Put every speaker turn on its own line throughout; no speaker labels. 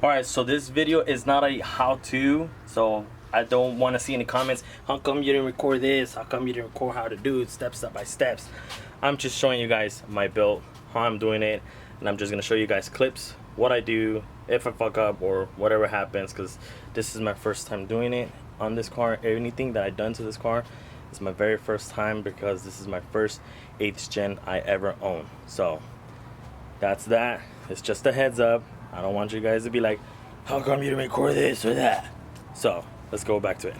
Alright, so this video is not a how-to, so I don't want to see any comments. How come you didn't record this? How come you didn't record how to do it step by steps? I'm just showing you guys my build, how I'm doing it, and I'm just gonna show you guys clips, what I do, if I fuck up or whatever happens, because this is my first time doing it on this car. Anything that I've done to this car is my very first time, because this is my first 8th gen I ever own. So that's that. It's just a heads up. I don't want you guys to be like, how come you didn't record this or that? So let's go back to it.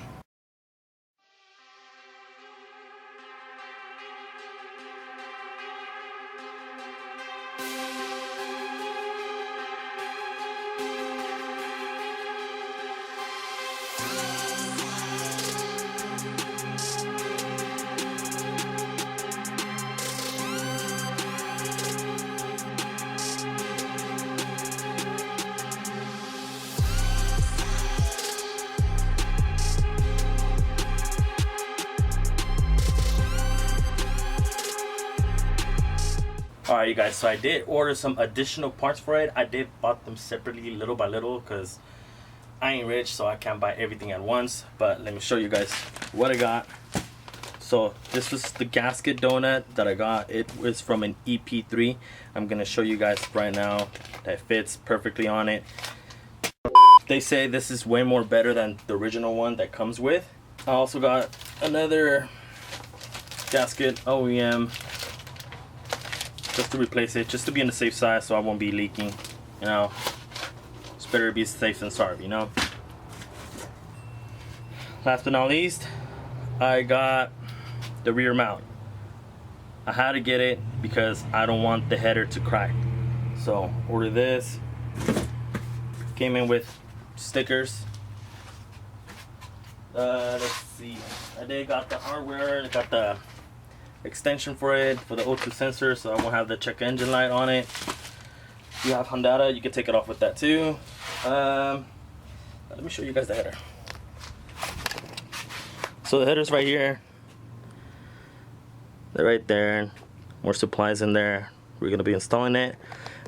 Alright, you guys, so I did order some additional parts for it. I did bought them separately, little by little, because I ain't rich, so I can't buy everything at once. But let me show you guys what I got. So this was the gasket donut that I got. It was from an EP3. I'm gonna show you guys right now that fits perfectly on it. They say this is way more better than the original one that comes with. I also got another gasket OEM, just to replace it, just to be on the safe side, so I won't be leaking. You know, it's better to be safe than sorry, you know. Last but not least, I got the rear mount. I had to get it because I don't want the header to crack. So order this. Came in with stickers. Let's see. I did got the hardware. I got the extension for it, for the O2 sensor, so I won't have the check engine light on it. If you have Honda, you can take it off with that too. Let me show you guys the header. So the header's right here. They're right there. More supplies in there. We're gonna be installing it,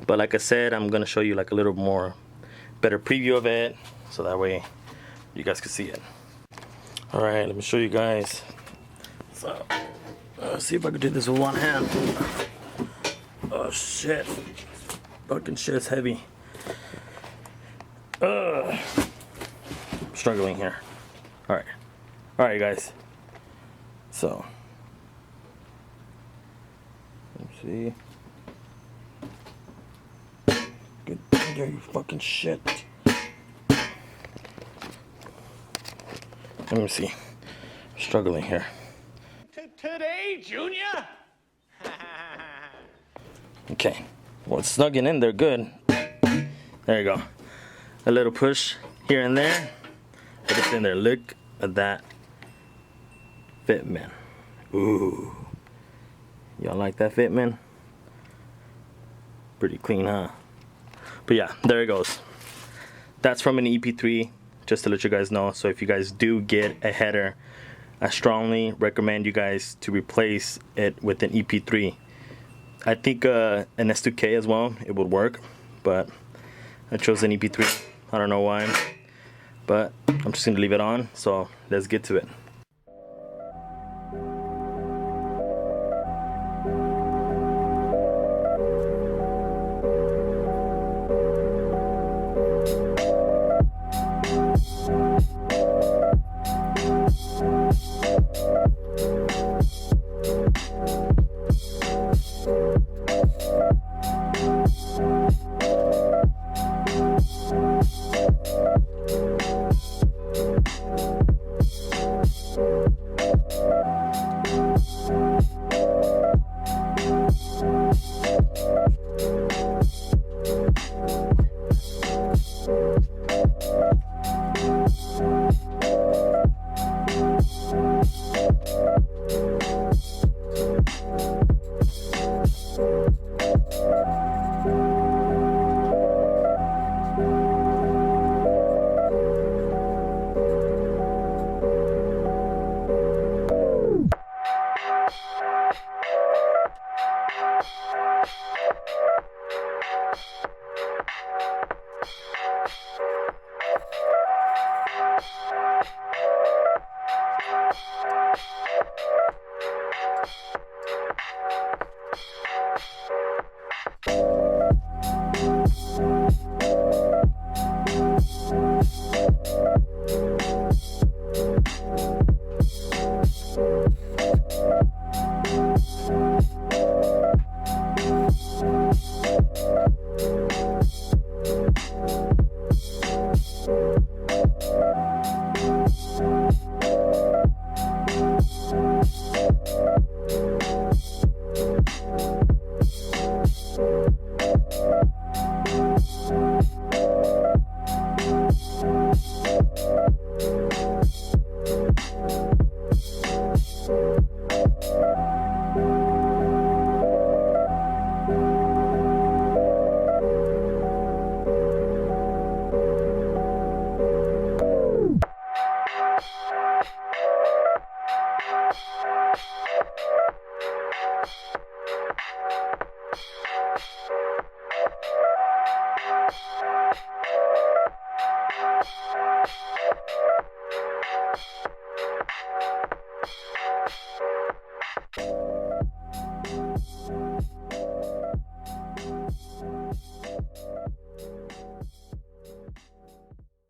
but like I said, I'm gonna show you like a little more better preview of it, so that way you guys can see it. All right, let me show you guys. So see if I can do this with one hand. Oh shit. Fucking shit's heavy. I'm struggling here. Alright. Alright, guys. So. Let's see. Get in there, you fucking shit. Let me see. I'm struggling here.
Today, Junior.
Okay, well, it's snugging in there good. There you go. A little push here and there, but it's in there. Look at that fit, man. Ooh, y'all like that fit, man? Pretty clean, huh? But yeah, there it goes. That's from an EP3, just to let you guys know. So if you guys do get a header, I strongly recommend you guys to replace it with an EP3. I think an S2K as well, it would work, but I chose an EP3. I don't know why, but I'm just gonna leave it on, so let's get to it.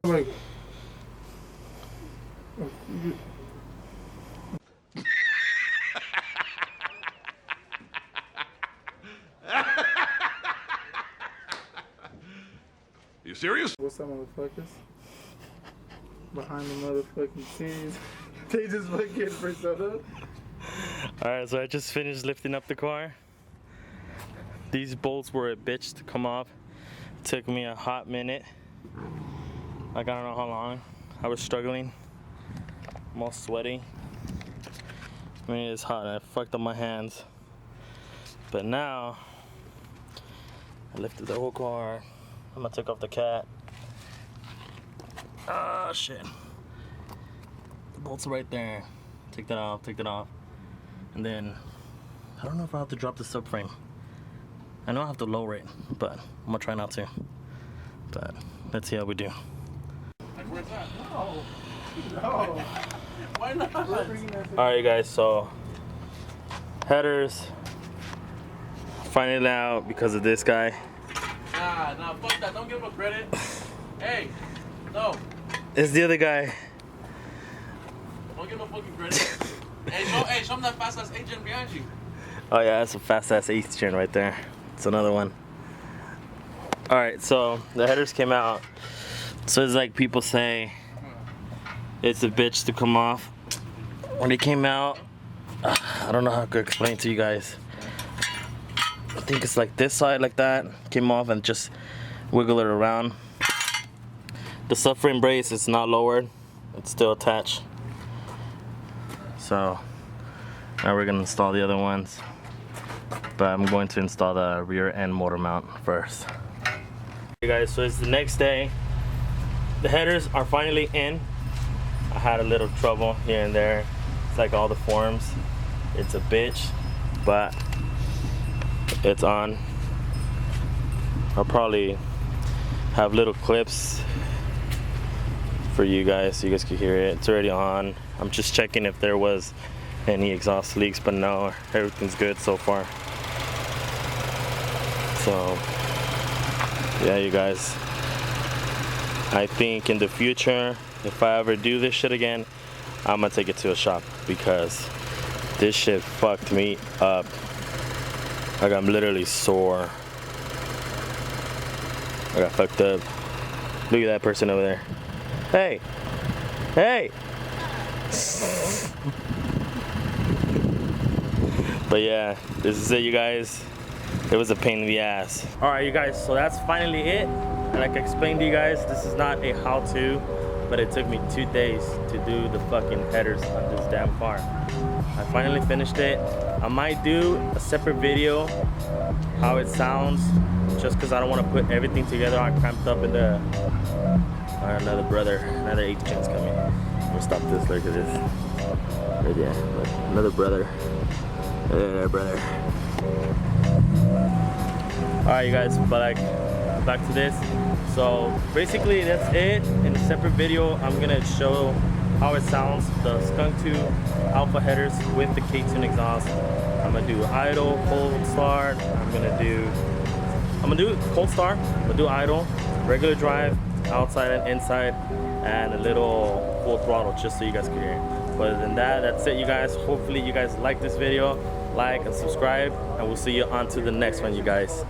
Like,
You serious?
what's up, motherfuckers? Behind the motherfucking scenes, they just fucking persona.
Alright, so I just finished lifting up the car. These bolts were a bitch to come off. Took me a hot minute. Like, I don't know how long. I was struggling. I'm all sweaty. I mean, it's hot and I fucked up my hands. But now, I lifted the whole car. I'm gonna take off the cat. Ah, shit. The bolts are right there. Take that off, take that off. And then, I don't know if I have to drop the subframe. I know I have to lower it, but I'm gonna try not to. But let's see how we do.
Like, where's that?
No. No.
Why not?
Alright guys, so headers finally out because of this guy.
Nah, fuck that. Don't give him credit. Hey, no.
It's the other guy.
Don't give him fucking credit. Hey, show him that fast ass agent behind you.
Oh yeah, that's a fast ass 8th gen right there. It's another one. Alright, so the headers came out. So it's like people say it's a bitch to come off. When they came out, I don't know how to explain to you guys. I think it's like this side like that. Came off and just wiggle it around. The subframe brace is not lowered. It's still attached. So now we're gonna install the other ones. But I'm going to install the rear end motor mount first. Hey guys, so it's the next day. The headers are finally in. I had a little trouble here and there. It's like all the forms. It's a bitch, but it's on. I'll probably have little clips for you guys so you guys can hear it. It's already on. I'm just checking if there was any exhaust leaks, but no, everything's good so far. So yeah, you guys, I think in the future, if I ever do this shit again, I'm gonna take it to a shop because this shit fucked me up. Like, I'm literally sore. I got fucked up. Look at that person over there. Hey! Hey! But yeah, this is it, you guys. It was a pain in the ass. Alright, you guys, so that's finally it. And like I explained to you guys, this is not a how-to, but it took me 2 days to do the fucking headers on this damn car. I finally finished it. I might do a separate video how it sounds, just because I don't want to put everything together. I cramped up in the another 8th gen's coming. I'm gonna stop this. Look at this right there. Look, another brother. Brother. Alright, you guys, but like, back to this. So basically that's it. In a separate video, I'm gonna show how it sounds, the Skunk2 alpha headers with the K-tune exhaust. I'm gonna do idle, cold start. I'm gonna do cold start. I'm gonna do idle, regular drive, outside and inside, and a little full throttle, just so you guys can hear it. But other than that, that's it, you guys. Hopefully you guys like this video. Like and subscribe, and we'll see you on to the next one, you guys.